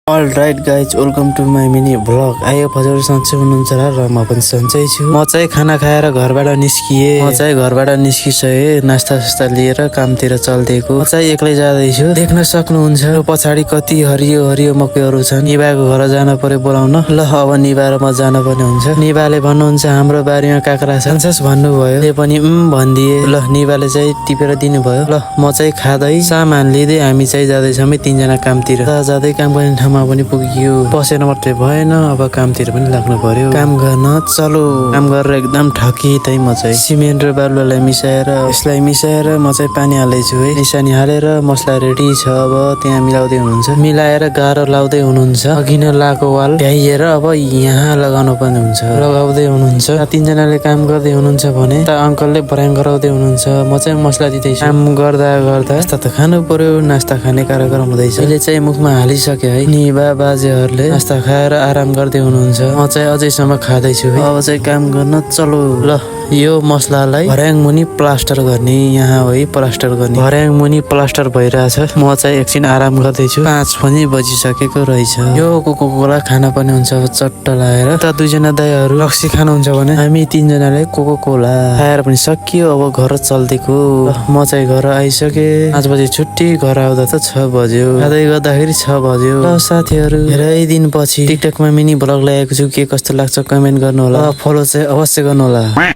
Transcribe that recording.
All right guys, welcome to my mini vlog. आयो हजुर सन्चै हुनुहुन्छ र म पनि सन्चै छु। म चाहिँ खाना खाएर घरबाट निस्किए। म चाहिँ घरबाट निस्किसके नास्ता सास्ता लिएर कामतिर चल्दिएको। म चाहिँ एक्लै जाँदै छु। देख्न सक्नुहुन्छ पछाडी कति हरियो हरियो मकैहरू छन्। निबाको घर जान पर्यो बोलाउन। ल अब निबा र म जान पर्ने हुन्छ। निबाले भन्नुहुन्छ हाम्रो बारीमा काँक्रा छ। खान्छस् भन्नुभयो। ले पनि भन्दिए। ल निबाले चाहिँ टिपेर दिनुभयो। ल म चाहिँ खादै सामान लिँदै हामी चाहिँ जाँदैछौँ तीनजना कामतिर। जाँदै काम गर्ने ठाउँमा पनि पुग्यो। बसेन मात्रै भएन, अब कामतिर पनि लाग्नु पर्यो। काम गर्न चलो। काम गरेर एकदम थकित है म चाहिँ। सिमेन्ट र बालुवालाई मिसाएर यसलाई मिसाएर म चाहिँ पानी हाल्दैछु है। निसानी हालेर मसला रेडी छ। अब त्यहाँ मिलाउँदै हुनुहुन्छ। मिलाएर गाह्रो लाउँदै हुनुहुन्छ। अघि नै लाएको वाल भ्याइएर अब यहाँ लगाउनु पर्ने हुन्छ। लगाउँदै हुनुहुन्छ। तीनजनाले काम गर्दै हुनुहुन्छ भने त अङ्कलले बराङ गराउँदै हुनुहुन्छ। म चाहिँ मसला दिँदैछु। काम गर्दा गर्दा नास्ता त खानु पर्यो। नास्ता खाने कार्यक्रम हुँदैछ। अहिले चाहिँ मुखमा हालिसक्यो है। निबा बाजेहरूले नास्ता खाएर आराम गर्दै हुनुहुन्छ। म चाहिँ अझैसम्म खाँदैछु है। अब चाहिँ काम गर्न चलो। ल यो मसलालाई भर्याङ मुनि प्लास्टर गर्ने। यहाँ है प्लास्टर गर्ने। भर्याङ मुनि प्लास्टर भइरहेछ। म चाहिँ एकछिन आराम गर्दैछु। 5 पनि बजिसकेको रहेछ। यो कोको कोला खाना पनि हुन्छ चट्ट लागेर। त दुईजना दाइहरू रक्सी खानुहुन्छ भने हामी तीनजनाले कोको कोला खाएर पनि सकियो। अब घर चल्दिएको। म चाहिँ घर आइसके। 5 बजे छुट्टी। घर आउँदा त 6 बज्यो। खाँदै गर्दाखेरि 6 बज्यो। ल साथीहरू धेरै दिनपछि टिकटकमा मिनी भ्लग ल्याएको छु। के कस्तो लाग्छ कमेन्ट गर्नु होला। फलो चाहिँ अवश्य गर्नु होला।